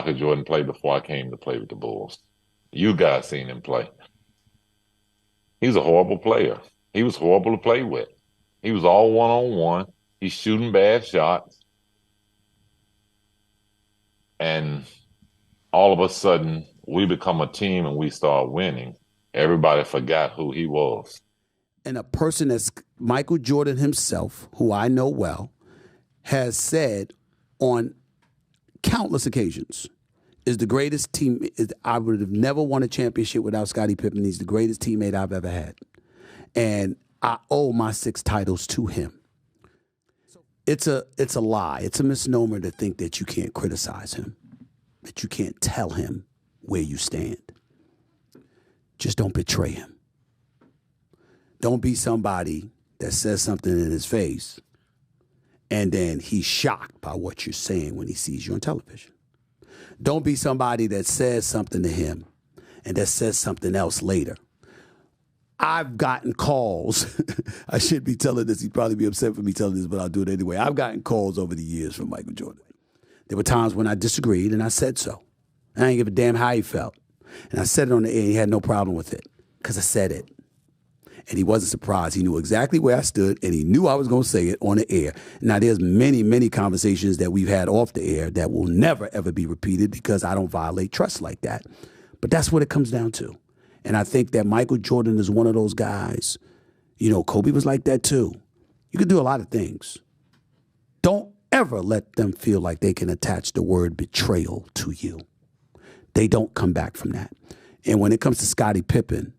Michael Jordan play before I came to play with the Bulls. You guys seen him play. He was a horrible player. He was horrible to play with. He was all one-on-one. He's shooting bad shots. And all of a sudden, we become a team and we start winning. Everybody forgot who he was. And a person that's Michael Jordan himself, who I know well, has said on countless occasions, is the greatest team. I would have never won a championship without Scottie Pippen. He's the greatest teammate I've ever had. And I owe my 6 titles to him. It's a lie. It's a misnomer to think that you can't criticize him, that you can't tell him where you stand. Just don't betray him. Don't be somebody that says something in his face and then he's shocked by what you're saying when he sees you on television. Don't be somebody that says something to him and that says something else later. I've gotten calls. I shouldn't be telling this. He'd probably be upset for me telling this, but I'll do it anyway. I've gotten calls over the years from Michael Jordan. There were times when I disagreed and I said so. I didn't give a damn how he felt. And I said it on the air and he had no problem with it because I said it. And he wasn't surprised. He knew exactly where I stood, and he knew I was going to say it on the air. Now, there's many, many conversations that we've had off the air that will never, ever be repeated because I don't violate trust like that. But that's what it comes down to. And I think that Michael Jordan is one of those guys. You know, Kobe was like that too. You can do a lot of things. Don't ever let them feel like they can attach the word betrayal to you. They don't come back from that. And when it comes to Scottie Pippen,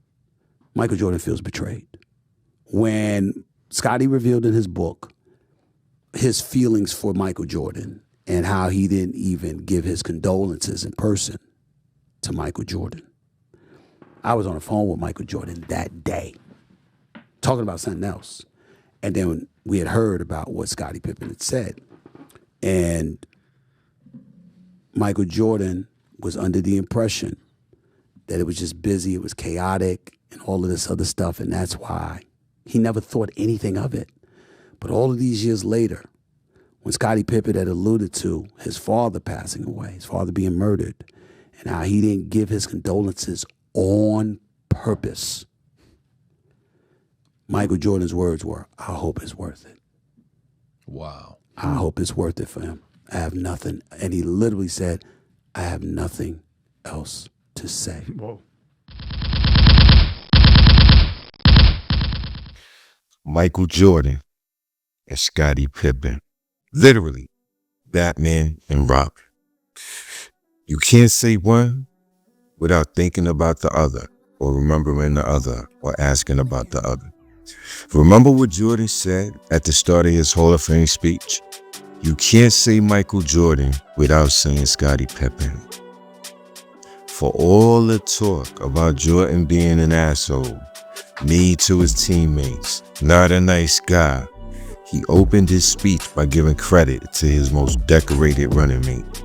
Michael Jordan feels betrayed. When Scottie revealed in his book his feelings for Michael Jordan and how he didn't even give his condolences in person to Michael Jordan, I was on the phone with Michael Jordan that day talking about something else. And then we had heard about what Scottie Pippen had said. And Michael Jordan was under the impression that it was just busy, it was chaotic, and all of this other stuff, and that's why he never thought anything of it. But all of these years later, when Scottie Pippen had alluded to his father passing away, his father being murdered, and how he didn't give his condolences on purpose, Michael Jordan's words were, I hope it's worth it. Wow. I hope it's worth it for him. I have nothing. And he literally said, I have nothing else to say. Whoa. Michael Jordan and Scottie Pippen. Literally, Batman and Robin. You can't say one without thinking about the other, or remembering the other, or asking about the other. Remember what Jordan said at the start of his Hall of Fame speech? You can't say Michael Jordan without saying Scottie Pippen. For all the talk about Jordan being an asshole, mean to his teammates, not a nice guy, he opened his speech by giving credit to his most decorated running mate.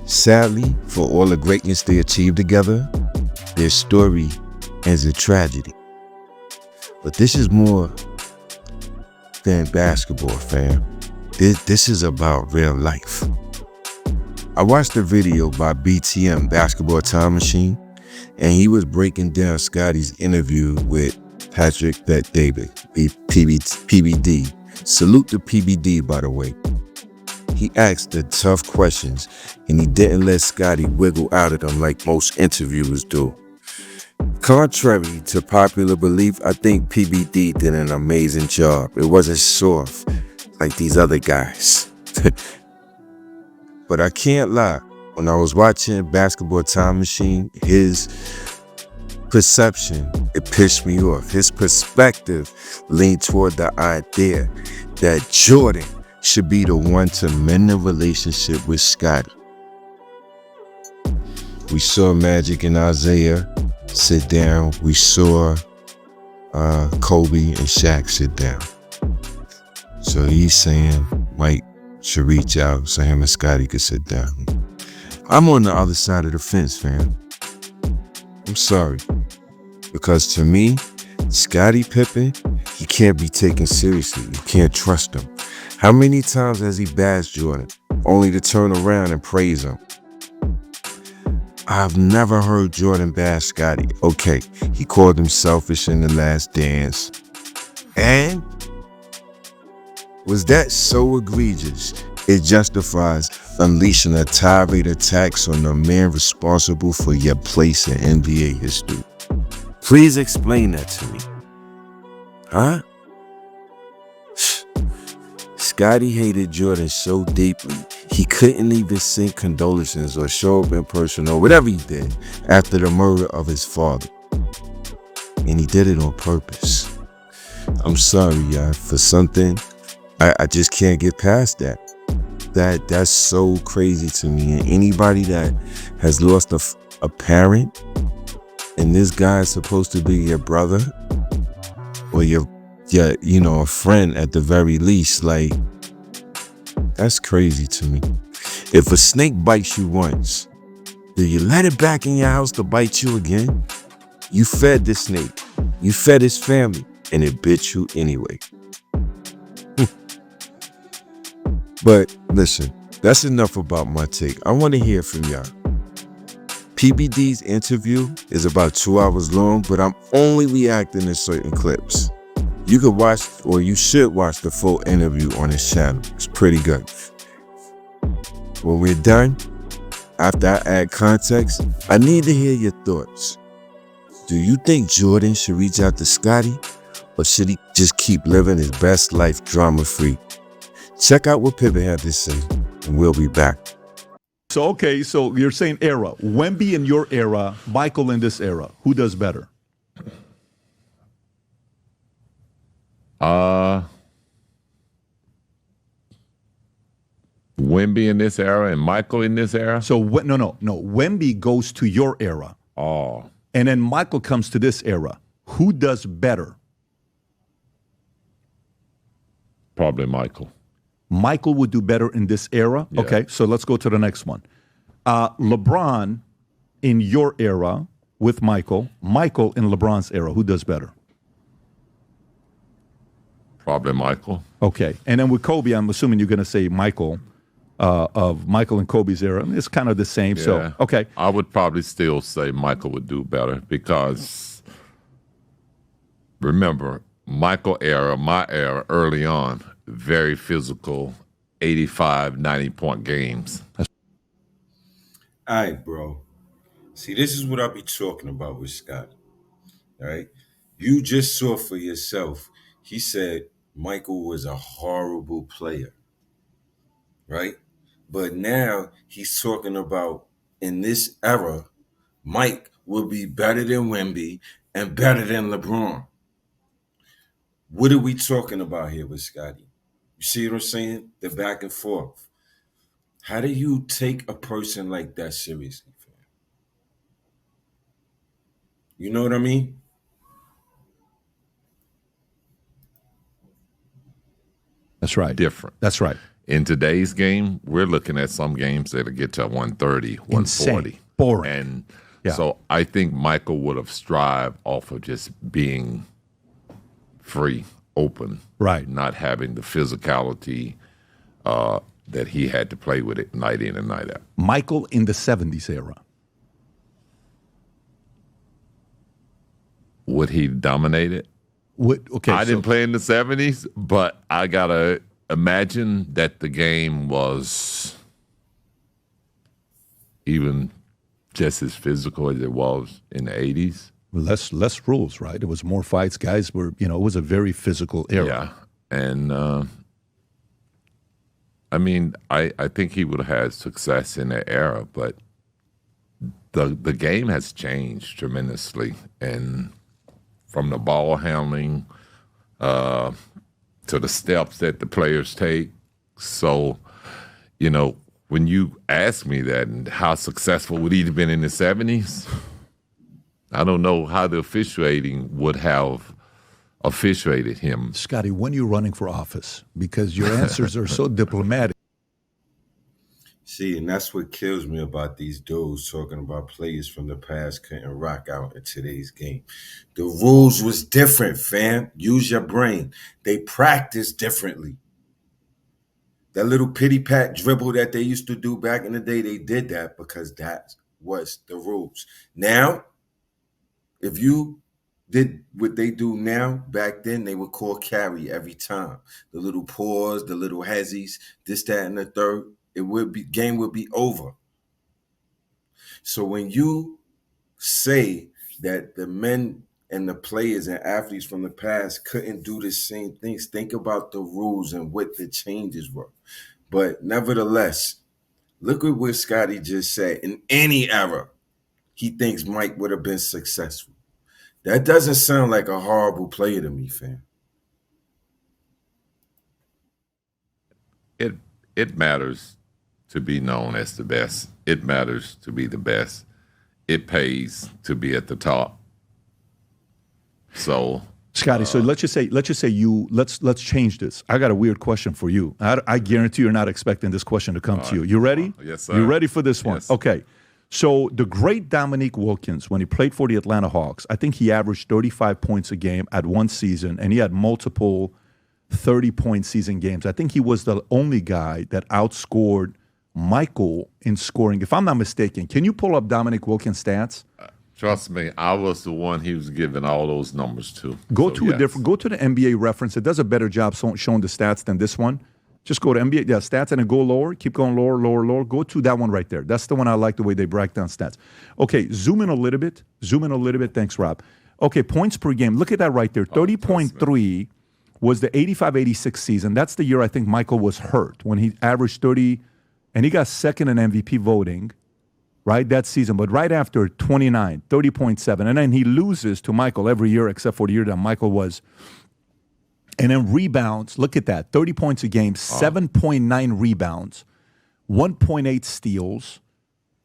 Sadly, for all the greatness they achieved together, their story ends in tragedy. But this is more than basketball, fam. This is about real life. I watched a video by BTM, Basketball Time Machine, and he was breaking down Scottie's interview with Patrick Bet-David, PBD. Salute to PBD, by the way. He asked the tough questions, and he didn't let Scottie wiggle out of them like most interviewers do. Contrary to popular belief, I think PBD did an amazing job. It wasn't soft like these other guys. But I can't lie, when I was watching Basketball Time Machine, his perception, it pissed me off. His perspective leaned toward the idea that Jordan should be the one to mend the relationship with Scottie. We saw Magic and Isaiah sit down. We saw Kobe and Shaq sit down. So he's saying Mike should reach out so him and Scottie could sit down. I'm on the other side of the fence, fam. I'm sorry. Because to me, Scottie Pippen, he can't be taken seriously. You can't trust him. How many times has he bashed Jordan only to turn around and praise him. I've never heard Jordan bash Scottie. Okay, he called him selfish in The Last Dance. And was that so egregious it justifies unleashing a tirade attacks on the man responsible for your place in NBA history? Please explain that to me. Huh? Scottie hated Jordan so deeply, he couldn't even send condolences or show up in person or whatever he did after the murder of his father. And he did it on purpose. I'm sorry, y'all, for something, I just can't get past that. That's so crazy to me. And anybody that has lost a parent, and this guy is supposed to be your brother, or your a friend at the very least, like, that's crazy to me. If a snake bites you once, do you let it back in your house to bite you again? You fed this snake, you fed his family, and it bit you anyway. But listen, that's enough about my take. I want to hear from y'all. PBD's interview is about 2 hours long, but I'm only reacting to certain clips. You could watch, or you should watch, the full interview on his channel. It's pretty good. When we're done, after I add context, I need to hear your thoughts. Do you think Jordan should reach out to Scottie, or should he just keep living his best life drama-free? Check out what Pippen had to say, and we'll be back. So, okay, so you're saying era. Wemby in your era, Michael in this era. Who does better? Wemby in this era and Michael in this era? So, no. Wemby goes to your era. Oh. And then Michael comes to this era. Who does better? Probably Michael. Michael would do better in this era? Yeah. Okay, so let's go to the next one. LeBron in your era with Michael. Michael in LeBron's era. Who does better? Probably Michael. Okay, and then with Kobe, I'm assuming you're going to say Michael, of Michael and Kobe's era. I mean, it's kind of the same. Yeah. So, okay. I would probably still say Michael would do better because, remember, Michael era, my era, early on, very physical, 85, 90-point games. All right, bro. See, this is what I be talking about with Scott. All right? You just saw for yourself. He said Michael was a horrible player. Right? But now he's talking about, in this era, Mike will be better than Wemby and better than LeBron. What are we talking about here with Scottie? You see what I'm saying? The back and forth. How do you take a person like that seriously, fam? You know what I mean? That's right. Different. That's right. In today's game, we're looking at some games that'll get to 130, 140. Insane. Boring. And Yeah. so I think Michael would have strived off of just being free, open, Right. not having the physicality that he had to play with it night in and night out. Michael in the 70s era. Would he dominate it? Okay, I didn't play in the 70s, but I got to imagine that the game was even just as physical as it was in the 80s. Less rules, right? It was more fights. Guys were, it was a very physical era. Yeah. And, I mean, I think he would have had success in that era, but the game has changed tremendously. And from the ball handling to the steps that the players take. So, when you ask me that and how successful would he have been in the 70s, I don't know how the officiating would have officiated him. Scottie, when you're running for office, because your answers are so diplomatic. See, and that's what kills me about these dudes talking about players from the past couldn't rock out in today's game. The rules was different, fam. Use your brain. They practice differently. That little pity pat dribble that they used to do back in the day, they did that because that was the rules. Now, if you did what they do now, back then they would call carry every time. The little pause, the little hezzies, this, that, and the third. It would be game would be over. So when you say that the men and the players and athletes from the past couldn't do the same things, think about the rules and what the changes were. But nevertheless, look at what Scottie just said. In any era, he thinks Mike would have been successful. That doesn't sound like a horrible player to me, fam. It matters to be known as the best. It matters to be the best. It pays to be at the top. So, Scottie, so let's just say let's change this. I got a weird question for you. I guarantee you're not expecting this question to come to you. You ready? Yes, sir. You ready for this one? Yes. Okay. So the great Dominique Wilkins, when he played for the Atlanta Hawks, I think he averaged 35 points a game at one season, and he had multiple 30-point season games. I think he was the only guy that outscored Michael in scoring. If I'm not mistaken, can you pull up Dominique Wilkins' stats? trust me, I was the one he was giving all those numbers to. Go to the NBA reference. It does a better job showing the stats than this one. Just go to NBA stats and then go lower. Keep going lower, lower, lower. Go to that one right there. That's the one I like the way they break down stats. Okay, zoom in a little bit. Thanks, Rob. Okay, points per game. Look at that right there. 30.3 was the 85-86 season. That's the year I think Michael was hurt when he averaged 30, and he got second in MVP voting, right, that season. But right after 29, 30.7. And then he loses to Michael every year except for the year that Michael was. And then rebounds, look at that, 30 points a game, 7.9 rebounds, 1.8 steals.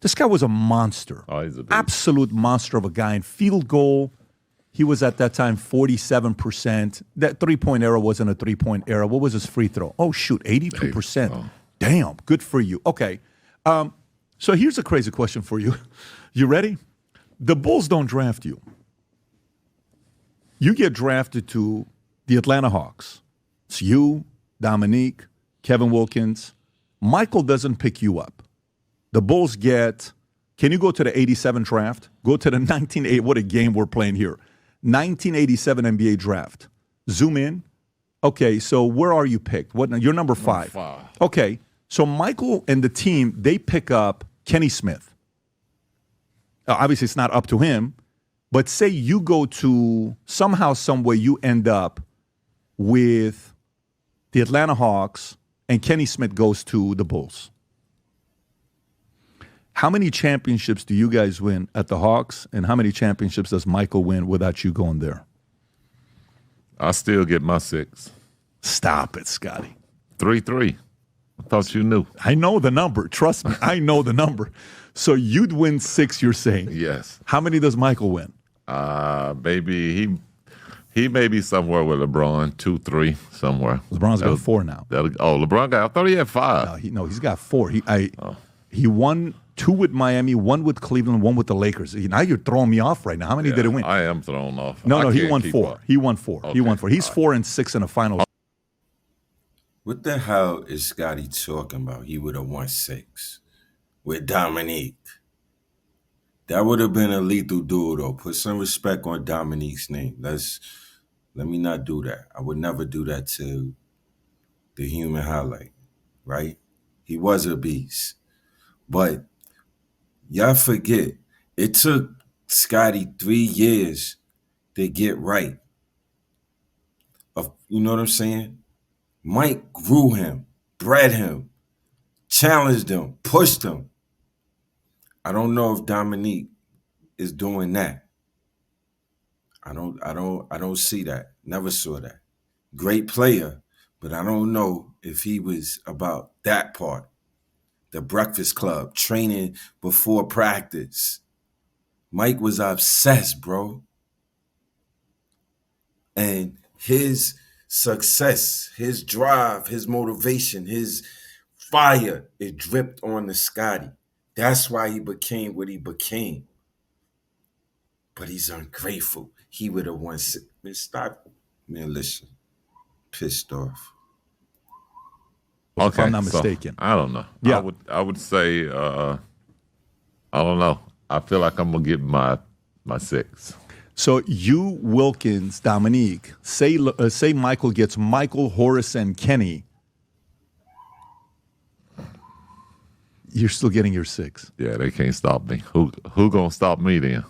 This guy was a monster. Oh, he's a beast. Absolute monster of a guy. And field goal, he was at that time 47%. That three-point era wasn't a three-point era. What was his free throw? Oh, shoot, 82%. Oh. Damn, good for you. Okay, so here's a crazy question for you. You ready? The Bulls don't draft you. You get drafted to the Atlanta Hawks. It's you, Dominique, Kevin Wilkins. Michael doesn't pick you up. The Bulls get, can you go to the 87 draft? Go to the 1980, what a game we're playing here. 1987 NBA draft. Zoom in. Okay, so where are you picked? You're number 5. Okay, so Michael and the team, they pick up Kenny Smith. Obviously, it's not up to him, but say you go to, somehow, some way, you end up with the Atlanta Hawks and Kenny Smith goes to the Bulls. How many championships do you guys win at the Hawks, and how many championships does Michael win without you going there? I still get my 6. Stop it, Scottie. 3-3. I thought you knew. I know the number. Trust me, I know the number. So you'd win 6, you're saying? Yes. How many does Michael win? Maybe he may be somewhere with LeBron, 2-3, somewhere. LeBron's got 4 now. LeBron got, I thought he had 5. No, he's got 4. He won 2 with Miami, 1 with Cleveland, 1 with the Lakers. Now you're throwing me off right now. How many did it win? I am thrown off. No, he won 4. He won 4. Okay. He won 4. He's 4-6 in the finals. What the hell is Scottie talking about? He would have won 6 with Dominique. That would have been a lethal duel, though. Put some respect on Dominique's name. Let me not do that. I would never do that to the human highlight, right? He was a beast. But y'all forget, it took Scottie 3 years to get right. You know what I'm saying? Mike grew him, bred him, challenged him, pushed him. I don't know if Dominique is doing that. I don't see that. Never saw that. Great player, but I don't know if he was about that part. The Breakfast Club, training before practice. Mike was obsessed, bro. And his success, his drive, his motivation, his fire, it dripped on the Scottie. That's why he became what he became. But he's ungrateful. He would have won. Man, stop. Man, listen. Pissed off. if I'm not so mistaken. I don't know. Yeah. I would say I don't know. I feel like I'm gonna get my 6. So you, Wilkins, Dominique, say Michael gets Michael, Horace, and Kenny. You're still getting your 6. Yeah, they can't stop me. Who gonna stop me then?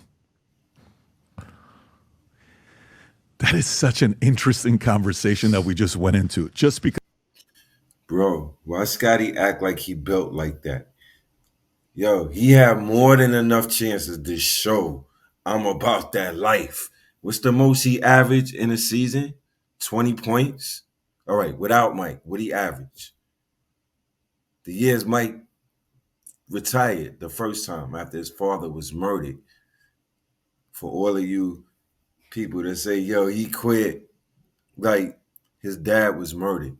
That is such an interesting conversation that we just went into. Just because. Bro, why Scottie act like he built like that? Yo, he had more than enough chances to show I'm about that life. What's the most he averaged in a season? 20 points? All right, without Mike, what he average? The years Mike retired the first time after his father was murdered. For all of you people that say, yo, he quit like his dad was murdered.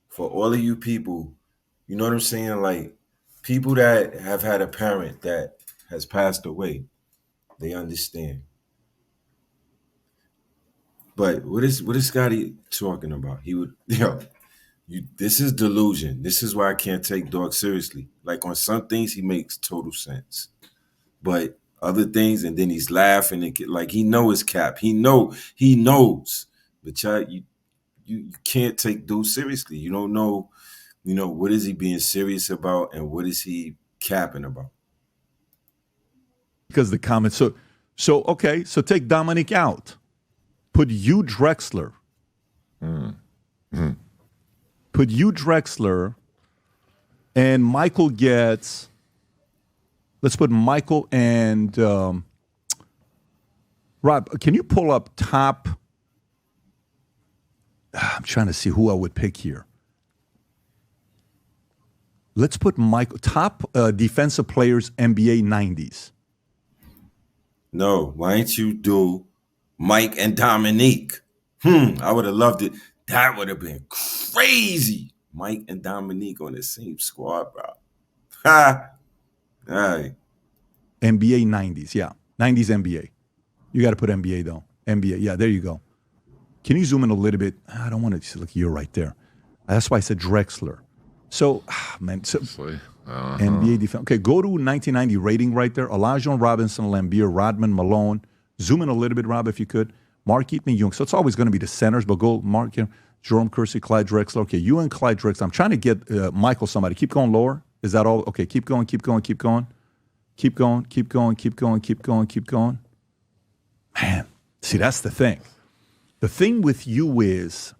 For all of you people, you know what I'm saying? Like people that have had a parent that has passed away, they understand. But what is Scottie talking about? He would, this is delusion. This is why I can't take dog seriously. Like on some things, he makes total sense, but other things, and then he's laughing and like he know his cap. He knows. But you can't take dude seriously. You don't know. What is he being serious about, and what is he capping about? Because the comments. So okay. So take Dominic out. Put you Drexler. Put you Drexler, and Michael gets. Let's put Michael and Rob. Can you pull up top? I'm trying to see who I would pick here. Let's put Michael top defensive players NBA 90s. No, why ain't you do Mike and Dominique? I would have loved it. That would have been crazy. Mike and Dominique on the same squad, bro. Ha! All right. NBA 90s, yeah. 90s NBA. You got to put NBA, though. NBA, yeah, there you go. Can you zoom in a little bit? I don't want to look. You're right there. That's why I said Drexler. So, man. So, NBA defense. Okay, go to 1990 rating right there. Elijah Robinson, Lambeer, Rodman, Malone. Zoom in a little bit, Rob, if you could. Mark Eaton, Young. So it's always going to be the centers, but go Mark here. Jerome Kersey, Clyde Drexler. Okay, you and Clyde Drexler. I'm trying to get Michael somebody. Keep going lower. Is that all? Okay, keep going, keep going, keep going. Keep going, keep going, keep going, keep going, keep going. Man, see, that's the thing. The thing with you is...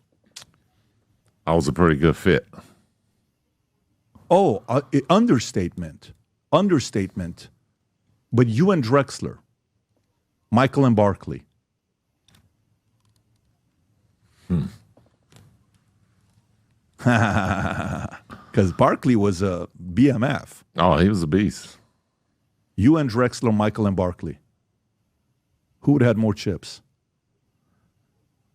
I was a pretty good fit. Oh, understatement. Understatement. But you and Drexler, Michael and Barkley. Because Barkley was a BMF. Oh, he was a beast. You and Drexler, Michael and Barkley. Who would have had more chips?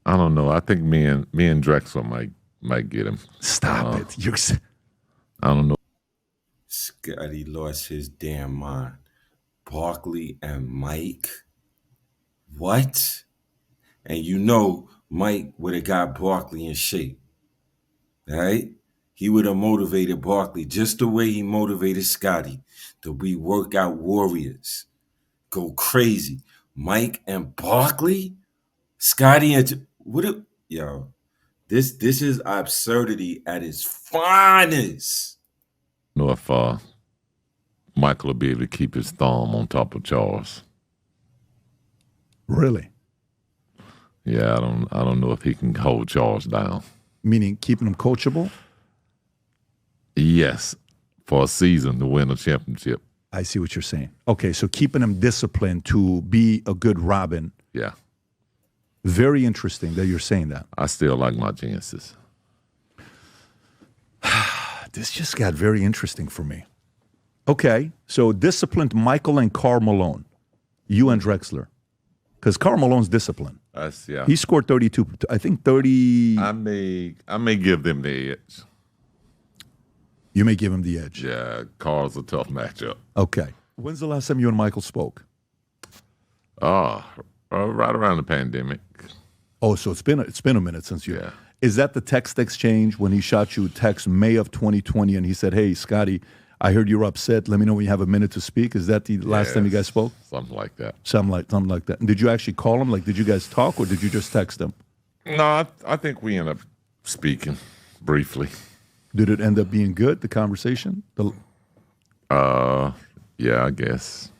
I don't know. I think me and Drexler might get him. Stop it. You're... I don't know. Scottie lost his damn mind. Barkley and Mike? What? And Mike would have got Barkley in shape. Right? He would have motivated Barkley just the way he motivated Scottie to be workout warriors. Go crazy. Mike and Barkley? Scottie and... This is absurdity at its finest. Know if Michael will be able to keep his thumb on top of Charles. Really? Yeah, I don't know if he can hold Charles down. Meaning keeping him coachable? Yes, for a season to win a championship. I see what you're saying. Okay, so keeping him disciplined to be a good Robin. Yeah. Very interesting that you're saying that. I still like my chances. This just got very interesting for me. Okay, so disciplined Michael and Karl Malone. You and Drexler. Because Karl Malone's disciplined. Yeah. He scored 32, I think 30. I may give them the edge. You may give him the edge. Yeah, Carl's a tough matchup. Okay. When's the last time you and Michael spoke? Right around the pandemic. Oh, so it's been a minute since you. Yeah. Is that the text exchange when he shot you a text May of 2020 and he said, hey, Scottie, I heard you're upset. Let me know when you have a minute to speak. Is that the last time you guys spoke? Something like that. Something like that. And did you actually call him? Like, did you guys talk or did you just text him? No, I think we ended up speaking briefly. Did it end up being good, the conversation? Yeah, I guess.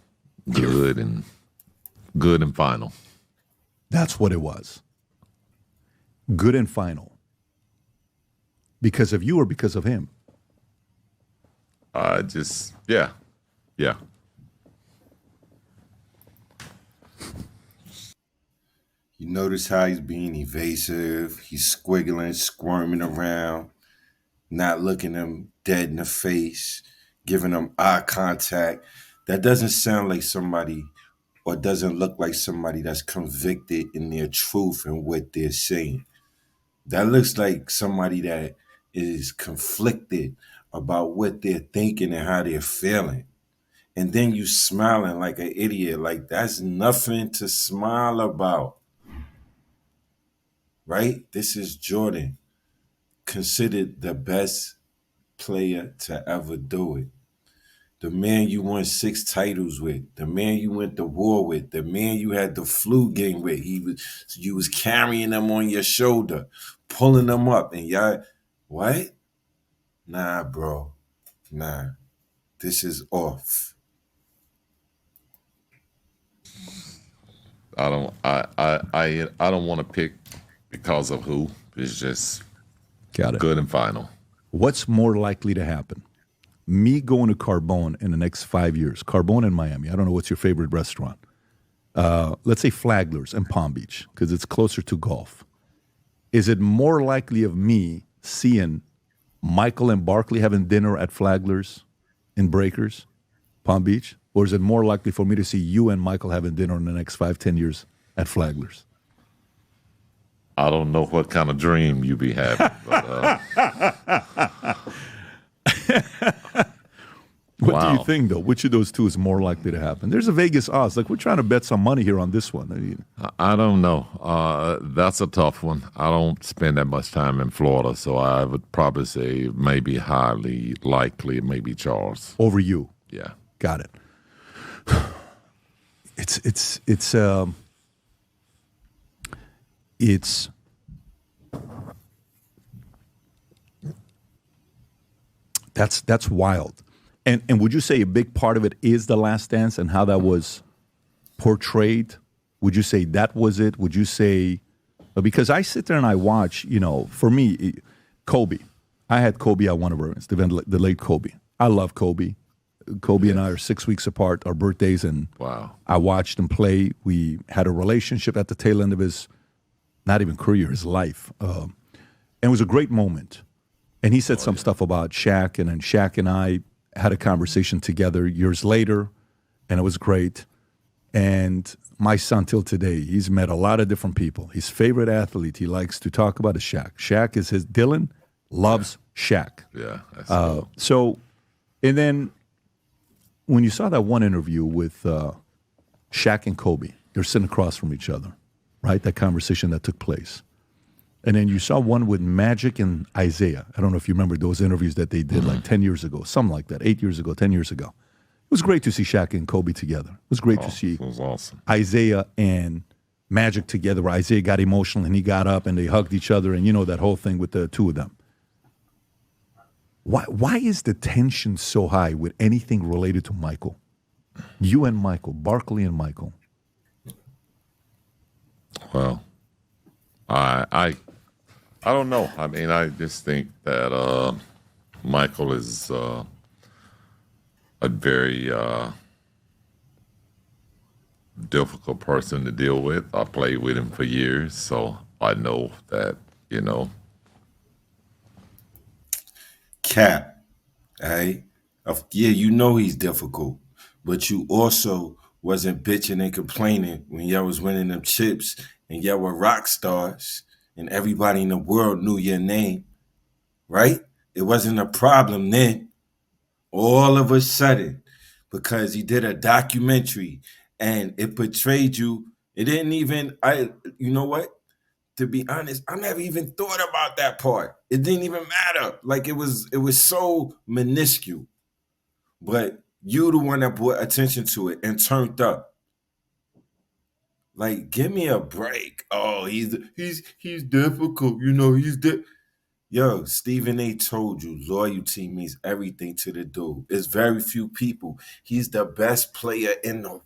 Good and final. That's what it was. Good and final. Because of you or because of him? Yeah. You notice how he's being evasive. He's squiggling, squirming around, not looking him dead in the face, giving him eye contact. That doesn't sound like somebody or doesn't look like somebody that's convicted in their truth and what they're saying. That looks like somebody that is conflicted about what they're thinking and how they're feeling. And then you smiling like an idiot, like that's nothing to smile about. Right? This is Jordan, considered the best player to ever do it. The man you won 6 titles with, the man you went to war with, the man you had the flu game with. You was carrying them on your shoulder, pulling them up, and y'all, what? Nah, bro. Nah. This is off. I don't want to pick because of who. It's just Got it. good and final. What's more likely to happen? Me going to Carbone in the next 5 years. Carbone in Miami. I don't know what's your favorite restaurant. Let's say Flagler's in Palm Beach because it's closer to golf. Is it more likely of me seeing Michael and Barkley having dinner at Flagler's in Breakers, Palm Beach? Or is it more likely for me to see you and Michael having dinner in the next 5-10 years at Flagler's? I don't know what kind of dream you be having. But, What wow. do you think, though? Which of those two is more likely to happen? There's a Vegas odds. Like, we're trying to bet some money here on this one. I mean, I don't know. That's a tough one. I don't spend that much time in Florida, so I would probably say maybe highly likely, maybe Charles. over you. Yeah. Got it. It's that's wild. And would you say a big part of it is The Last Dance and how that was portrayed? Would you say that was it? Would you say, because I sit there and I watch, for me, Kobe. I had Kobe at one of our events, the late Kobe. I love Kobe. Kobe and I are 6 weeks apart, our birthdays, and Wow. I watched him play. We had a relationship at the tail end of his, not even career, his life. And it was a great moment. And he said some stuff about Shaq, and then Shaq and I had a conversation together years later, and it was great. And my son, till today, he's met a lot of different people. His favorite athlete he likes to talk about is Shaq. Shaq is his, Dylan loves Shaq. Yeah. That's cool. So, and then when you saw that one interview with Shaq and Kobe, they're sitting across from each other, right? That conversation that took place. And then you saw one with Magic and Isaiah. I don't know if you remember those interviews that they did like 10 years ago, something like that, 8 years ago, 10 years ago. It was great to see Shaq and Kobe together. It was great to see It was awesome. Isaiah and Magic together, where Isaiah got emotional and he got up and they hugged each other, and that whole thing with the two of them. Why is the tension so high with anything related to Michael? You and Michael, Barkley and Michael. Well, I don't know. I mean, I just think that Michael is a very difficult person to deal with. I played with him for years, so I know that, Cap, right? Yeah, he's difficult, but you also wasn't bitching and complaining when y'all was winning them chips and y'all were rock stars and everybody in the world knew your name, right? It wasn't a problem then. All of a sudden, because he did a documentary and it portrayed you, it didn't even, you know what? to be honest, I never even thought about that part. It didn't even matter. Like it was so minuscule. But you the one that brought attention to it and turned up. Like, give me a break. Oh, he's difficult. You know, Yo, Stephen A told you loyalty means everything to the dude. It's very few people. He's the best player in the world.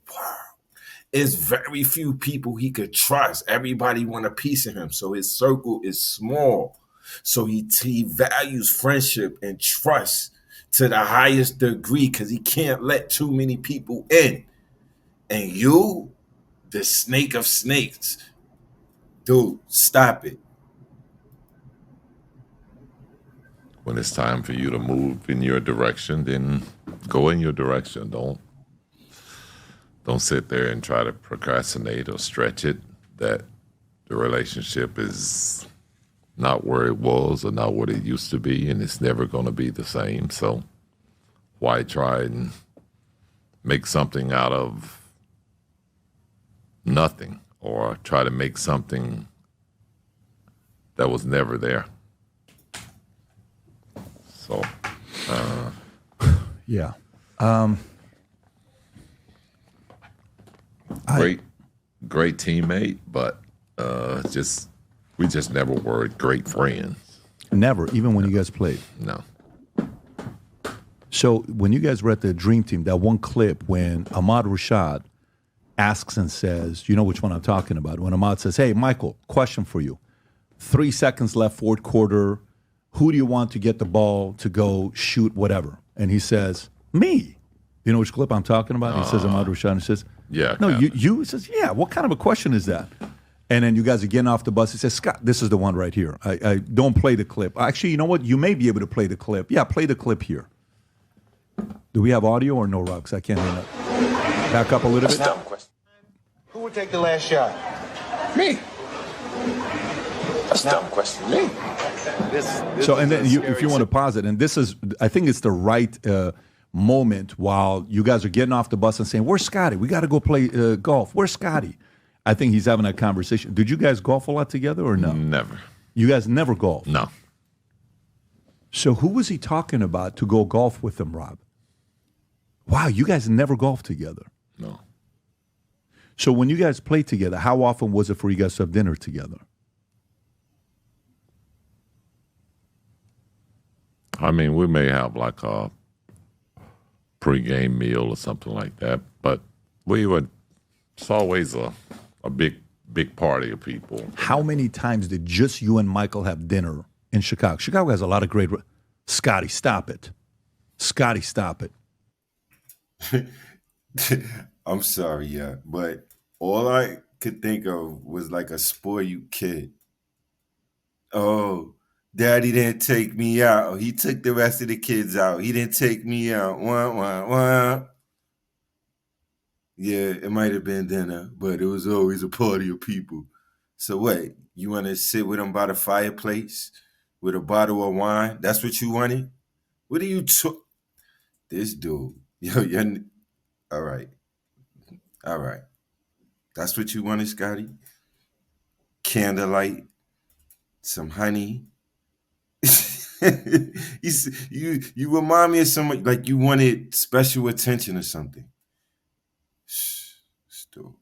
It's very few people he could trust. Everybody want a piece of him. So his circle is small. So he values friendship and trust to the highest degree because he can't let too many people in. And you, the snake of snakes, dude, stop it. When it's time for you to move in your direction, then go in your direction. Don't sit there and try to procrastinate or stretch it. That the relationship is not where it was or not what it used to be, and it's never going to be the same. So why try and make something out of nothing or try to make something that was never there? So, yeah. Great teammate, but we just never were great friends. Never, even when you guys played. No. So when you guys were at the Dream Team, that one clip when Ahmad Rashad asks and says, you know which one I'm talking about, when Ahmad says, hey, Michael, question for you. 3 seconds left, fourth quarter. Who do you want to get the ball to go shoot whatever? And he says, me. You know which clip I'm talking about? He says, Ahmad Rashad, and he says, yeah. No, you? He says, yeah, what kind of a question is that? And then you guys are getting off the bus. He says, Scott, this is the one right here. I don't play the clip. Actually, you know what? You may be able to play the clip. Yeah, play the clip here. Do we have audio or no, Rob? Because I can't hear that. Back up a little bit. Dumb question. Who would take the last shot? Me. That's a dumb question. Me. So, and then if you want to pause it, and this is, I think it's the right moment while you guys are getting off the bus and saying, where's Scottie? We got to go play golf. Where's Scottie? I think he's having that conversation. Did you guys golf a lot together or no? Never. You guys never golf? No. So who was he talking about to go golf with him, Rob? Wow, you guys never golfed together. No. So when you guys played together, how often was it for you guys to have dinner together? I mean, we may have like a pregame meal or something like that, but it's always a big party of people. How many times did just you and Michael have dinner in Chicago? Chicago has a lot of great... Scottie, stop it. Scottie, stop it. I'm sorry, yeah, but all I could think of was like a spoiled kid. Oh, Daddy didn't take me out. He took the rest of the kids out. He didn't take me out. Wah, wah, wah. Yeah, it might have been dinner, but it was always a party of people. So wait, you want to sit with him by the fireplace with a bottle of wine? That's what you wanted? What are you This dude. Yo, all right. All right. That's what you wanted, Scottie? Candlelight, some honey. You remind me of somebody like you wanted special attention or something. Still.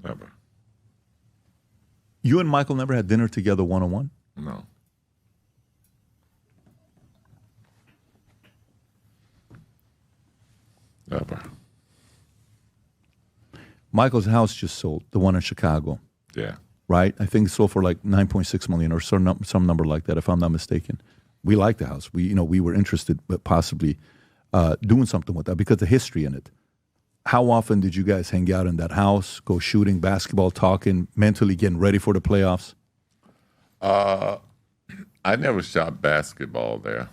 Never. You and Michael never had dinner together one-on-one? No. Never. Michael's house just sold, the one in Chicago. Yeah. Right? I think it sold for like $9.6 million or some number like that, if I'm not mistaken. We like the house. We were interested, but possibly doing something with that because of the history in it. How often did you guys hang out in that house, go shooting, basketball, talking, mentally getting ready for the playoffs? I never shot basketball there.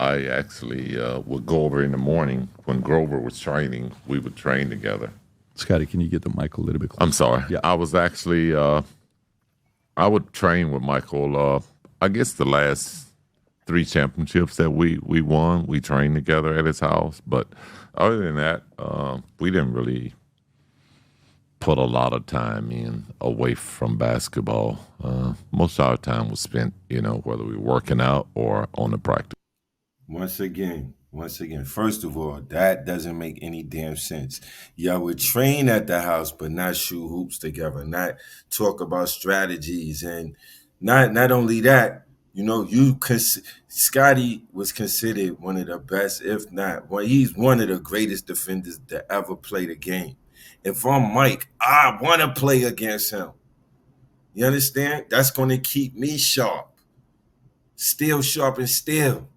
I actually would go over in the morning when Grover was training. We would train together. Scottie, can you get the mic a little bit closer? I'm sorry. Yeah. I was actually, I would train with Michael, I guess the last 3 championships that we won, we trained together at his house. But other than that, we didn't really put a lot of time in away from basketball. Most of our time was spent, whether we were working out or on the practice. Once again, first of all, that doesn't make any damn sense. Y'all would train at the house, but not shoot hoops together, not talk about strategies, and not only that, Scottie was considered one of the best, if not, he's one of the greatest defenders to ever play the game. If I'm Mike, I want to play against him. You understand? That's going to keep me sharp, still sharp and still.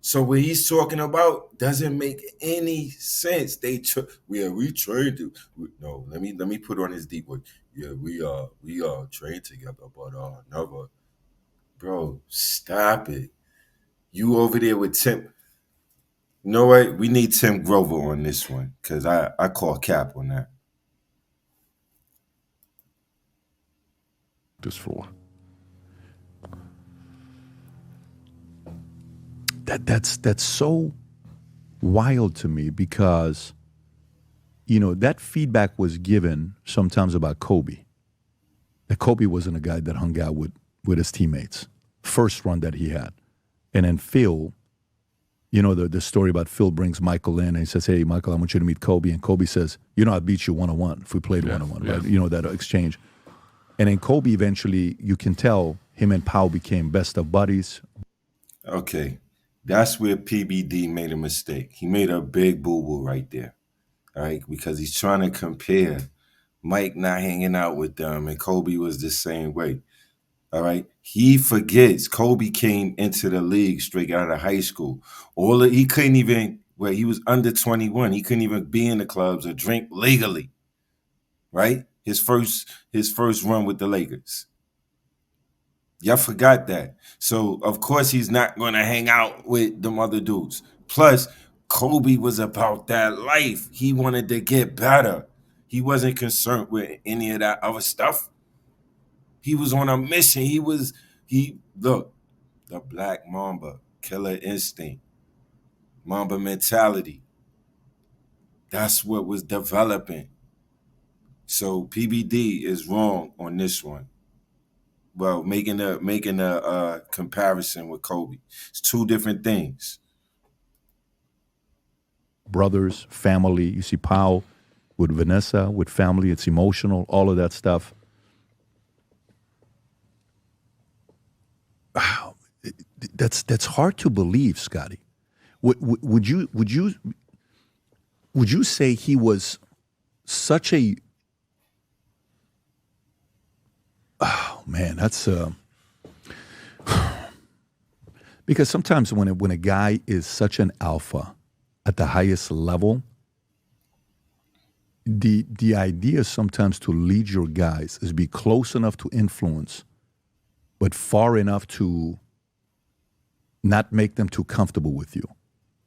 So what he's talking about doesn't make any sense. We trained to. No, let me put on his deep voice. Yeah, we trained together, but never. Bro, stop it. You over there with Tim. You know what? We need Tim Grover on this one because I call cap on that. This floor. That's so wild to me because, that feedback was given sometimes about Kobe. That Kobe wasn't a guy that hung out with his teammates. First run that he had. And then Phil, the story about Phil brings Michael in and he says, hey, Michael, I want you to meet Kobe. And Kobe says, I'd beat you one-on-one if we played one-on-one, right? That exchange. And then Kobe eventually, you can tell him and Pau became best of buddies. Okay. That's where PBD made a mistake. He made a big boo-boo right there. All right, because he's trying to compare Mike not hanging out with them, and Kobe was the same way. All right, he forgets Kobe came into the league straight out of high school. He couldn't even. He was under 21. He couldn't even be in the clubs or drink legally. Right, his first run with the Lakers. Y'all forgot that. So, of course, he's not going to hang out with them other dudes. Plus, Kobe was about that life. He wanted to get better. He wasn't concerned with any of that other stuff. He was on a mission. Look, the Black Mamba, killer instinct, Mamba mentality. That's what was developing. So PBD is wrong on this one. Well, making a comparison with Kobe. It's two different things. Brothers, family. You see Pau with Vanessa, with family. It's emotional, all of that stuff. Wow. That's hard to believe, Scottie. Would you say he was such a... Oh man, that's because sometimes when a guy is such an alpha at the highest level, the idea sometimes to lead your guys is be close enough to influence, but far enough to not make them too comfortable with you.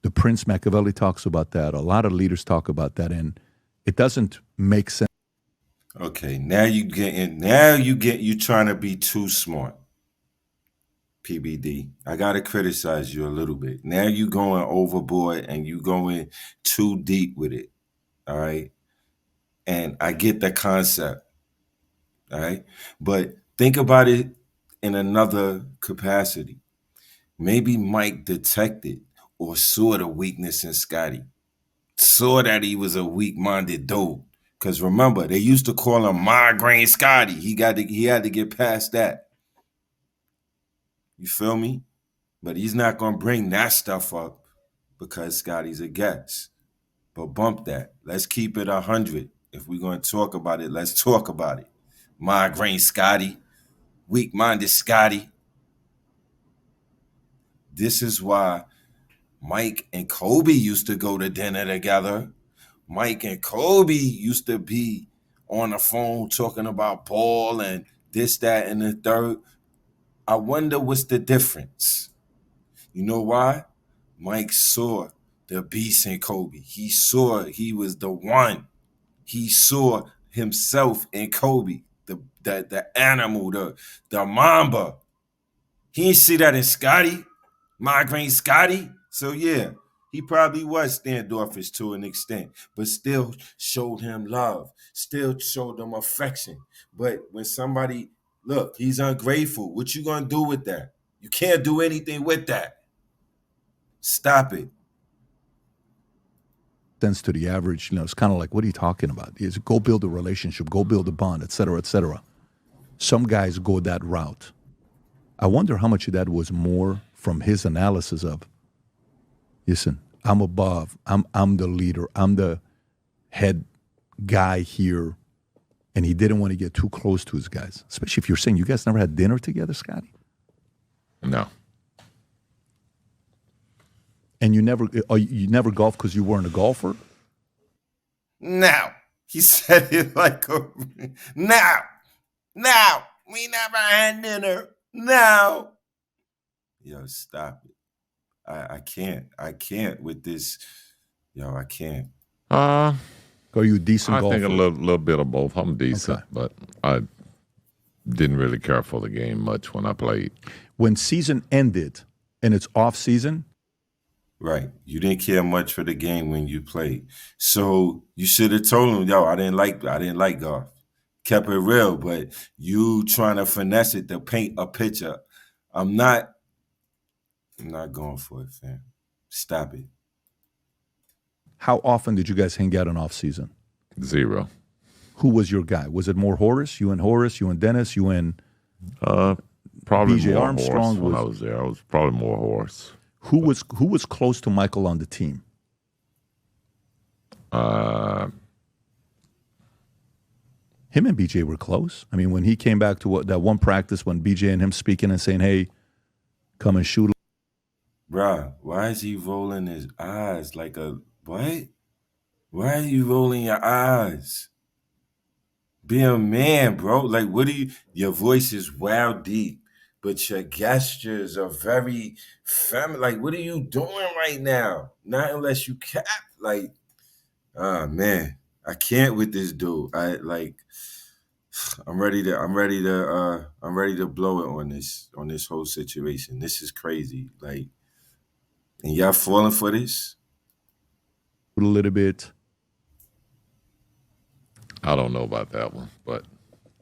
The Prince Machiavelli talks about that. A lot of leaders talk about that, and it doesn't make sense. Okay, you trying to be too smart. PBD, I gotta criticize you a little bit. Now you going overboard and you going too deep with it. All right. And I get the concept. All right. But think about it in another capacity. Maybe Mike detected or saw the weakness in Scottie. Saw that he was a weak-minded dude. Because remember, they used to call him Migraine Scottie. He had to get past that. You feel me? But he's not going to bring that stuff up because Scottie's a guest. But bump that. Let's keep it 100. If we're going to talk about it, let's talk about it. Migraine Scottie. Weak-minded Scottie. This is why Mike and Kobe used to go to dinner together. Mike and Kobe used to be on the phone talking about ball and this, that, and the third. I wonder what's the difference. You know why? Mike saw the beast in Kobe. He saw he was the one. He saw himself in Kobe, the animal, the Mamba. He didn't see that in Scottie, Migraine Scottie. So yeah, He probably was standoffish to an extent, but still showed him love, still showed him affection. But when somebody, look, he's ungrateful. What you gonna do with that? You can't do anything with that. Stop it. Sense to the average, it's kind of like, what are you talking about? Is go build a relationship, go build a bond, et cetera, et cetera. Some guys go that route. I wonder how much of that was more from his analysis of, listen, I'm above, I'm the leader, I'm the head guy here, and he didn't want to get too close to his guys. Especially if you're saying you guys never had dinner together, Scottie? No. And you never golfed because you weren't a golfer? Now. He said it like now. We never had dinner. Now. Yo, stop it. I can't with this. Yo, I can't. Are you a decent golfer? I think a little bit of both. I'm decent, but I didn't really care for the game much when I played. When season ended and it's off season, right, you didn't care much for the game when you played. So you should have told him, yo, I didn't like golf. Kept it real, but you trying to finesse it to paint a picture. I'm not going for it, fam. Stop it. how often did you guys hang out in off season? 0. Who was your guy? Was it more Horace? You and Dennis? You and probably BJ more Armstrong? Horace when I was there. I was probably more Horace. Who was close to Michael on the team? Him and BJ were close. I mean, when he came back to that one practice when BJ and him speaking and saying, hey, come and shoot. Bruh, why is he rolling his eyes like a what? Why are you rolling your eyes? Be a man, bro. Like, what do you? Your voice is wild deep, but your gestures are very feminine. Like, what are you doing right now? Not unless you cap. Like, man, I can't with this dude. I'm ready to blow it on this whole situation. This is crazy. Like, and y'all falling for this? A little bit. I don't know about that one, but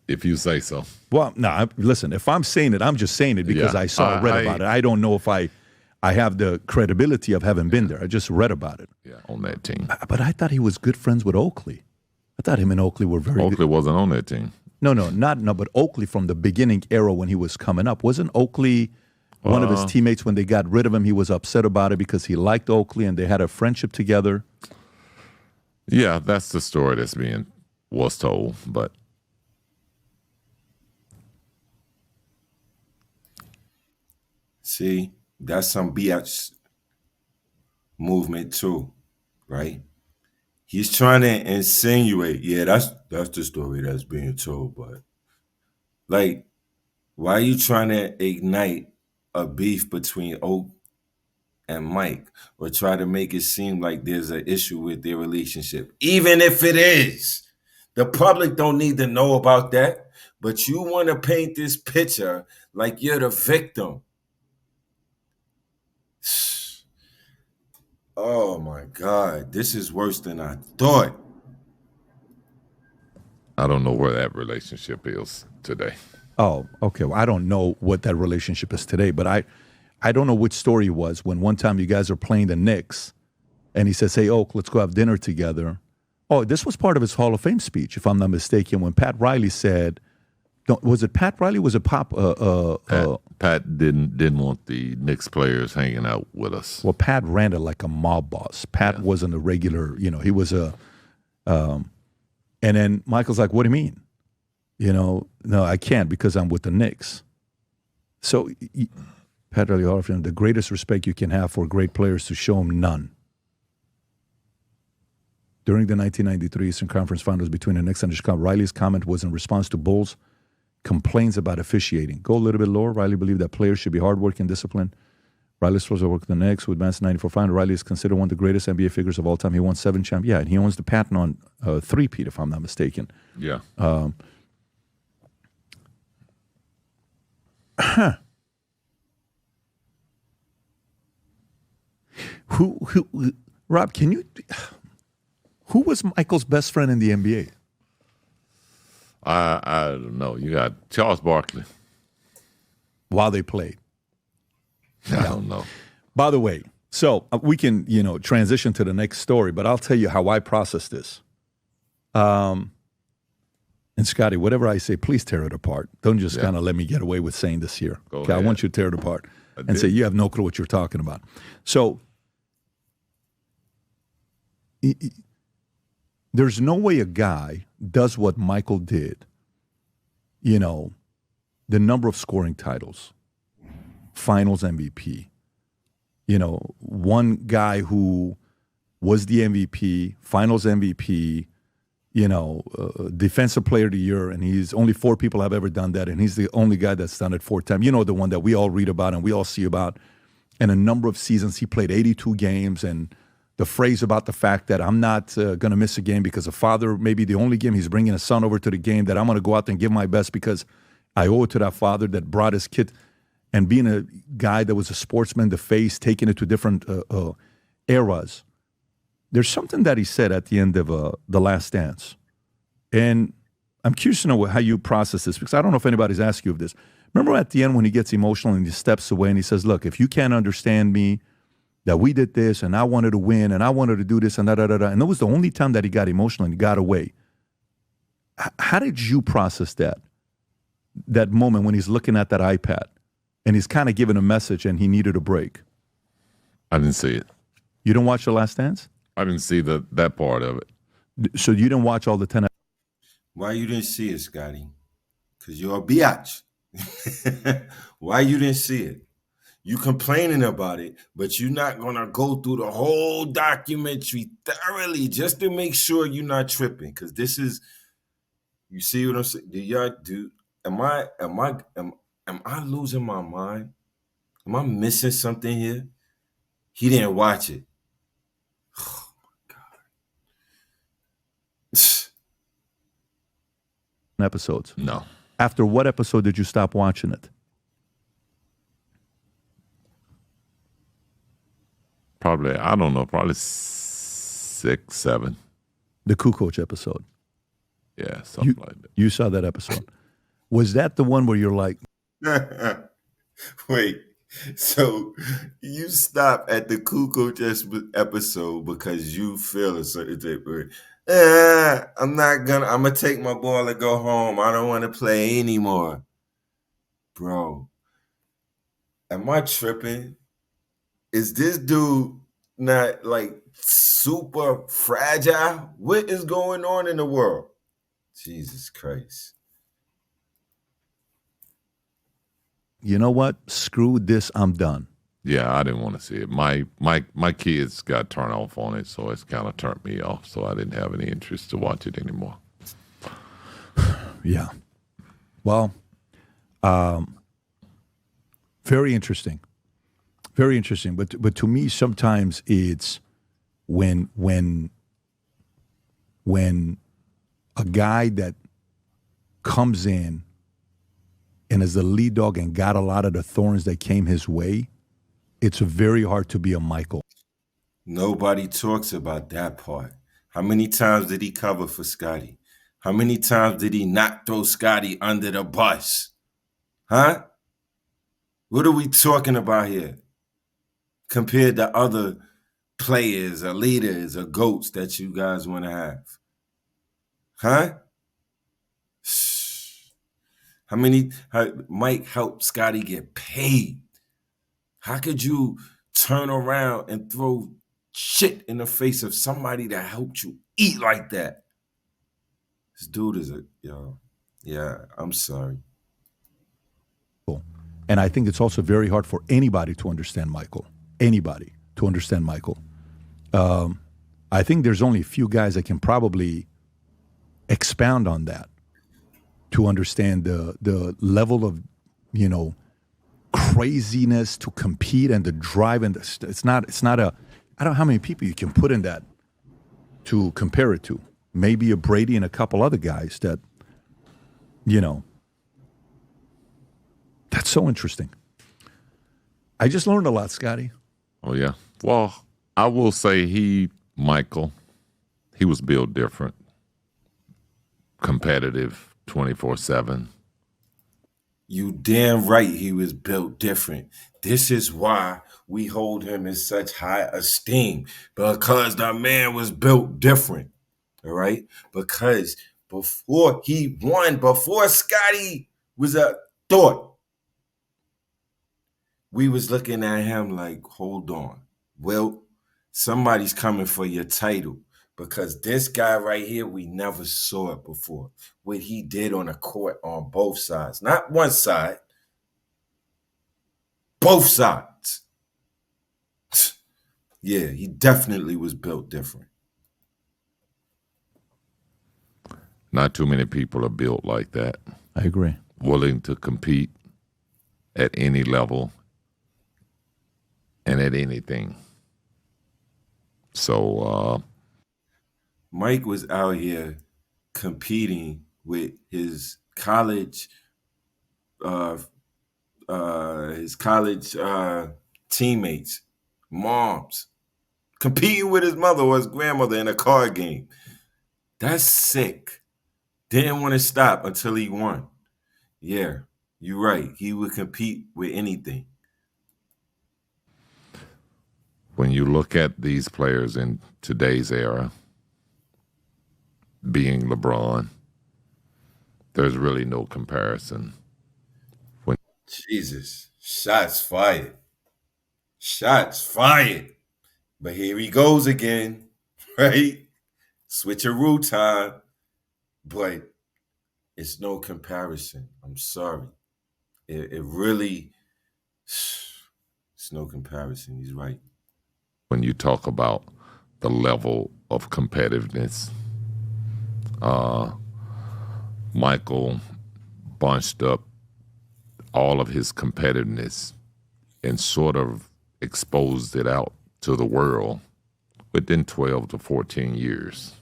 if you say so. Well, no, listen, if I'm saying it, I'm just saying it because I read about it. I don't know if I have the credibility of having been there. I just read about it. Yeah, on that team. But I thought he was good friends with Oakley. I thought him and Oakley were very Oakley good. wasn't on that team. No, but Oakley from the beginning era when he was coming up. Wasn't Oakley one of his teammates when they got rid of him? He was upset about it because he liked Oakley and they had a friendship together. Yeah, that's the story was told, but see, that's some BS movement too, right? He's trying to insinuate, yeah, that's the story that's being told, but like, why are you trying to ignite a beef between Oak and Mike or try to make it seem like there's an issue with their relationship? Even if it is, the public don't need to know about that, but you want to paint this picture like you're the victim. Oh my God, this is worse than I thought. I don't know where that relationship is today. Oh, okay. Well, I don't know what that relationship is today, but I don't know which story it was when one time you guys are playing the Knicks and he says, hey, Oak, let's go have dinner together. Oh, this was part of his Hall of Fame speech, if I'm not mistaken, when Pat Riley said, was it Pat Riley? Was it Pat didn't want the Knicks players hanging out with us. Well, Pat ran it like a mob boss. Pat wasn't a regular, he was a and then Michael's like, what do you mean? No, I can't because I'm with the Knicks. So Pat Riley, Hall of Fame, the greatest respect you can have for great players to show them none. During the 1993 Eastern Conference Finals between the Knicks and the Chicago, Riley's comment was in response to Bulls' complaints about officiating. Go a little bit lower. Riley believed that players should be hardworking and disciplined. Riley's supposed to work with the Knicks, who advanced 94 final. Riley is considered one of the greatest NBA figures of all time. He won 7 championships. Yeah, and he owns the patent on three-peat, if I'm not mistaken. Yeah. Rob, who was Michael's best friend in the NBA? I don't know. You got Charles Barkley. While they played. I don't know. By the way, so we can, transition to the next story, but I'll tell you how I process this. And Scottie, whatever I say, please tear it apart. Don't just kind of let me get away with saying this here. Okay, I want you to tear it apart and say you have no clue what you're talking about. So there's no way a guy does what Michael did. The number of scoring titles, Finals MVP. One guy who was the MVP, Finals MVP. Defensive Player of the Year, and he's only 4 people have ever done that, and he's the only guy that's done it 4 times. The one that we all read about and we all see about. And a number of seasons, he played 82 games, and the phrase about the fact that I'm not going to miss a game because a father, maybe the only game, he's bringing a son over to the game, that I'm going to go out there and give my best because I owe it to that father that brought his kid. And being a guy that was a sportsman, the face, taking it to different eras. There's something that he said at the end of The Last Dance. And I'm curious to know how you process this, because I don't know if anybody's asked you of this. Remember at the end when he gets emotional and he steps away and he says, look, if you can't understand me, that we did this and I wanted to win and I wanted to do this and da-da-da-da. And that was the only time that he got emotional and he got away. How did you process that moment when he's looking at that iPad and he's kind of giving a message and he needed a break? I didn't see it. You didn't watch The Last Dance? I didn't see that part of it. So you didn't watch all the 10 episodes? Why you didn't see it, Scotty? Because you're a biatch. Why you didn't see it? You complaining about it, but you're not going to go through the whole documentary thoroughly just to make sure you're not tripping. Because this is, you see what I'm saying? Am I losing my mind? Am I missing something here? He didn't watch it. Oh my God. Episodes? No. After what episode did you stop watching it? Probably, I don't know, probably 6, 7. The Kukoc episode? Yeah, something like that. You saw that episode. Was that the one where you're like... Wait, so you stop at the Kukoc episode because you feel a certain type of... I'm gonna take my ball and go home. I don't want to play anymore. Bro, am I tripping? Is this dude not like super fragile? What is going on in the world? Jesus Christ. You know what? Screw this. I'm done. Yeah, I didn't want to see it. My kids got turned off on it, so it's kind of turned me off. So I didn't have any interest to watch it anymore. Yeah. Well, very interesting. Very interesting. But to me, sometimes it's when a guy that comes in and is the lead dog and got a lot of the thorns that came his way, it's very hard to be a Michael. Nobody talks about that part. How many times did he cover for Scottie? How many times did he not throw Scottie under the bus? Huh? What are we talking about here? Compared to other players or leaders or GOATs that you guys want to have. Huh? Mike helped Scottie get paid. How could you turn around and throw shit in the face of somebody that helped you eat like that? This dude is yeah, I'm sorry. And I think it's also very hard for anybody to understand Michael. Anybody to understand Michael. I think there's only a few guys that can probably expound on that to understand the level of, craziness to compete and the drive, and it's not a, I don't know how many people you can put in that to compare it to. Maybe a Brady and a couple other guys that, that's so interesting. I just learned a lot, Scottie. Oh yeah, Well, I will say Michael, he was built different, competitive 24/7. You damn right he was built different. This is why we hold him in such high esteem, because the man was built different. All right? Because before he won, before Scottie was a thought, we was looking at him like, hold on. Well, somebody's coming for your title, because this guy right here, we never saw it before. What he did on the court on both sides, not one side, both sides. Yeah, he definitely was built different. Not too many people are built like that, I agree. willing to compete at any level and at anything. So Mike was out here competing with his college teammates, moms, competing with his mother or his grandmother in a card game. That's sick. Didn't want to stop until he won. Yeah, you're right. He would compete with anything. when you look at these players in today's era, being LeBron, there's really no comparison. Jesus, shots fired. Shots fired. But here he goes again, right? Switcheroo time. But it's no comparison. I'm sorry. It really, it's no comparison. He's right. When you talk about the level of competitiveness, Michael bunched up all of his competitiveness and sort of exposed it out to the world within 12 to 14 years.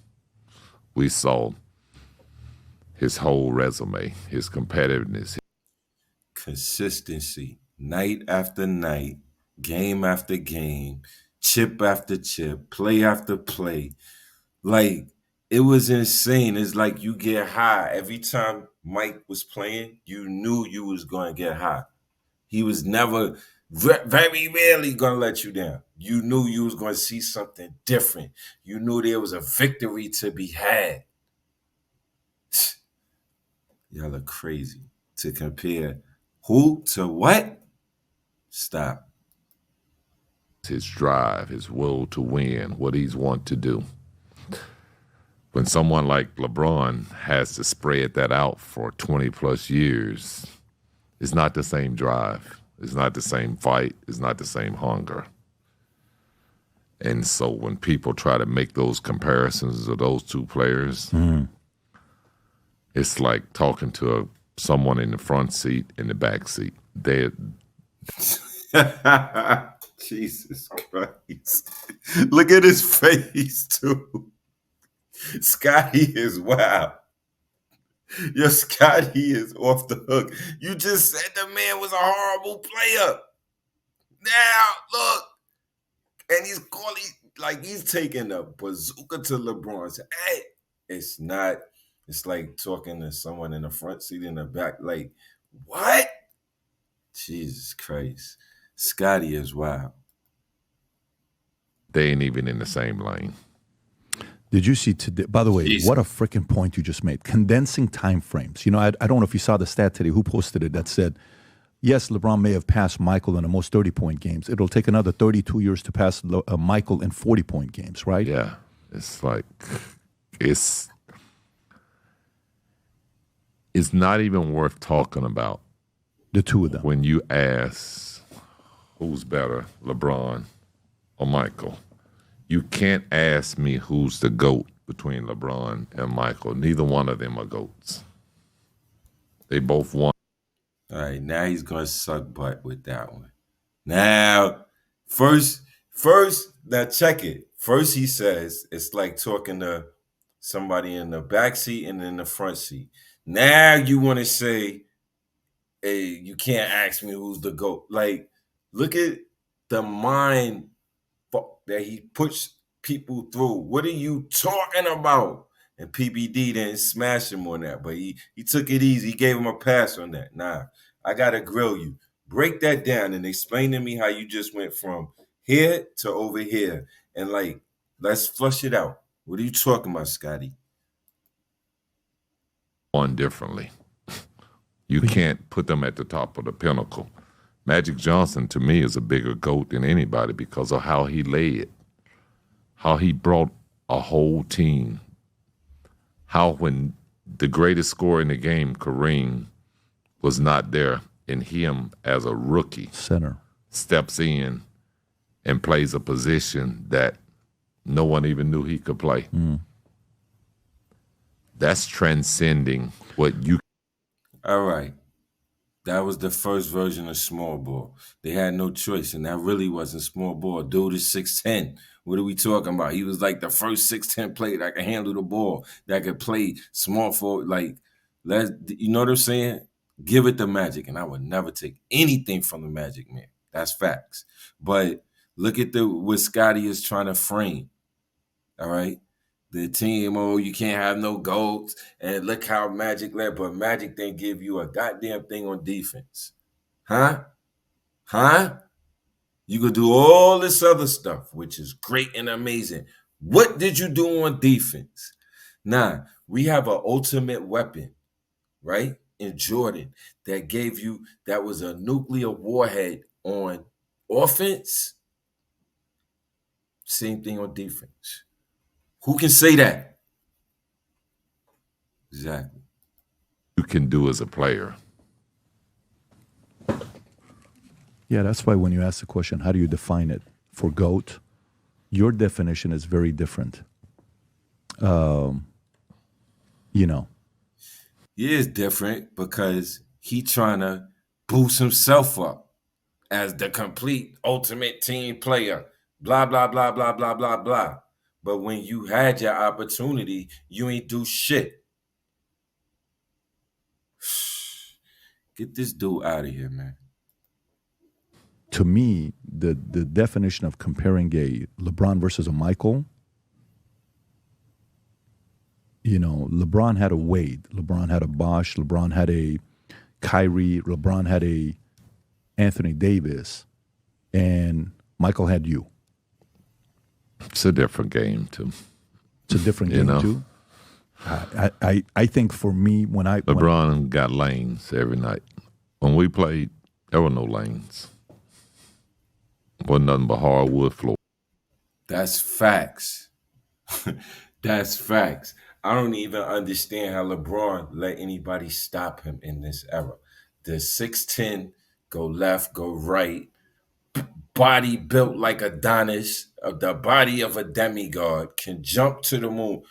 We saw his whole resume, his competitiveness. Consistency, night after night, game after game, chip after chip, play after play. Like, it was insane. It's like you get high. Every time Mike was playing, you knew you was going to get high. He was never, very rarely going to let you down. You knew you was going to see something different. You knew there was a victory to be had. Y'all are crazy to compare who to what? Stop. His drive, his will to win, what he's want to do. When someone like LeBron has to spread that out for 20 plus years, it's not the same drive. It's not the same fight. It's not the same hunger. And so when people try to make those comparisons of those two players, it's like talking to someone in the front seat and the back seat. Jesus Christ. Look at his face, too. Scottie is wild. Your Scottie is off the hook. You just said the man was a horrible player. Now, look. And he's calling, like he's taking a bazooka to LeBron. Say, hey, it's not, it's like talking to someone in the front seat in the back. Like, what? Jesus Christ. Scottie is wild. They ain't even in the same lane. Did you see today? By the way, Jeez. what a freaking point you just made. Condensing time frames. You know, I don't know if you saw the stat today. Who posted it that said, yes, LeBron may have passed Michael in the most 30-point games. It'll take another 32 years to pass Michael in 40-point games, right? Yeah. It's like, it's not even worth talking about. The two of them. When you ask who's better, LeBron or Michael, you can't ask me who's the GOAT between LeBron and Michael. Neither one of them are GOATs. They both won. All right, now he's going to suck butt with that one. Now, first, now check it. First he says it's like talking to somebody in the back seat and in the front seat. Now you want to say, hey, you can't ask me who's the GOAT. Like, look at the mind that he pushed people through. What are you talking about? And PBD didn't smash him on that, but he took it easy. He gave him a pass on that. Nah, I gotta grill you. Break that down and explain to me how you just went from here to over here. And like, let's flush it out. What are you talking about, Scottie? On differently. You can't put them at the top of the pinnacle. Magic Johnson, to me, is a bigger GOAT than anybody because of how he led, how he brought a whole team, how when the greatest scorer in the game, Kareem, was not there, and him as a rookie Center steps in and plays a position that no one even knew he could play. That's transcending what you. All right. That was the first version of small ball. They had no choice, and that really wasn't small ball. Dude is 6'10". What are we talking about? He was like the first 6'10" player that could handle the ball, that could play small forward. Like, you know what I'm saying? Give it the Magic, and I would never take anything from the Magic, man. That's facts. But look at what Scottie is trying to frame. All right? The team, you can't have no GOATs, and look how Magic led, but Magic didn't give you a goddamn thing on defense. Huh? You could do all this other stuff, which is great and amazing. What did you do on defense? Nah, we have an ultimate weapon, right? In Jordan, that was a nuclear warhead on offense. Same thing on defense. Who can say that? Exactly. You can do as a player. Yeah, that's why when you ask the question, how do you define it for GOAT, your definition is very different. You know. He is different because he trying to boost himself up as the complete ultimate team player. Blah, blah, blah, blah, blah, blah, blah. But when you had your opportunity, you ain't do shit. Get this dude out of here, man. To me, the definition of comparing a LeBron versus a Michael, you know, LeBron had a Wade, LeBron had a Bosh, LeBron had a Kyrie, LeBron had a Anthony Davis, and Michael had you. It's a different game, too. It's a different game, too. I think for me, LeBron got lanes every night. When we played, there were no lanes. Wasn't nothing but hardwood floor. That's facts. That's facts. I don't even understand how LeBron let anybody stop him in this era. The 6'10", go left, go right, body built like Adonis, the body of a demigod, can jump to the moon.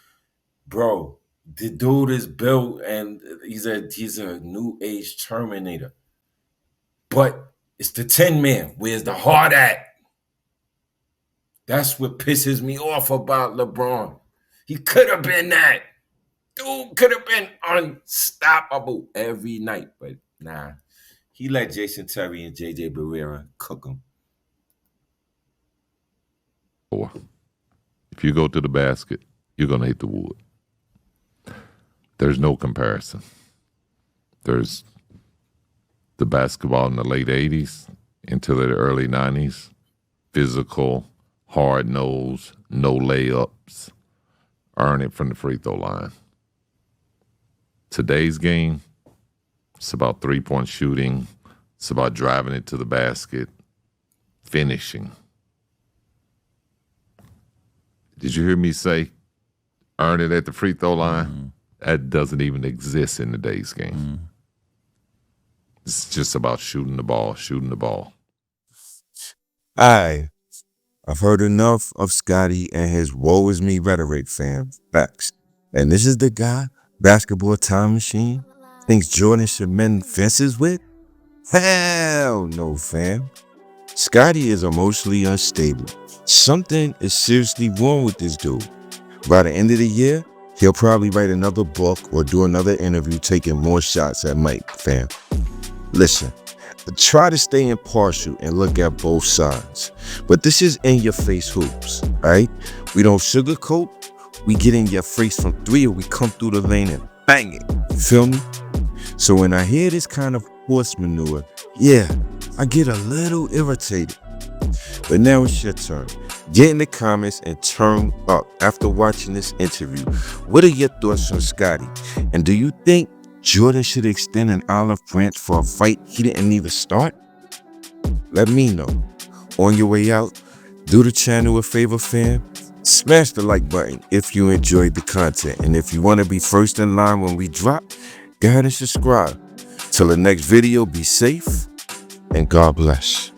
Bro, the dude is built, and he's a new age Terminator. But it's the 10 man. Where's the heart at? That's what pisses me off about LeBron. He could have been that. Dude could have been unstoppable every night. But nah, he let Jason Terry and JJ Barrera cook him. If you go to the basket, you're going to hit the wood. There's no comparison. There's the basketball in the late 80s into the early 90s, physical, hard-nosed, no layups, earn it from the free throw line. Today's game, it's about three-point shooting. It's about driving it to the basket, finishing. Did you hear me say earn it at the free throw line? Mm-hmm. That doesn't even exist in today's game. Mm-hmm. It's just about shooting the ball. I've heard enough of Scottie and his woe is me rhetoric, fam. Facts. And this is the guy, basketball time machine, thinks Jordan should mend fences with? Hell no, fam. Scottie is emotionally unstable. Something is seriously wrong with this dude. By the end of the year, he'll probably write another book or do another interview taking more shots at Mike, fam. Listen, try to stay impartial and look at both sides. But this is in your face hoops, right? We don't sugarcoat. We get in your face from 3 or we come through the lane and bang it. You feel me? So when I hear this kind of horse manure, yeah, I get a little irritated. But now it's your turn. Get in the comments and turn up after watching this interview. What are your thoughts on Scottie? And do you think Jordan should extend an olive branch for a fight he didn't even start? Let me know. On your way out, do the channel a favor, fam. Smash the like button if you enjoyed the content. And if you want to be first in line when we drop, go ahead and subscribe. Till the next video, be safe and God bless.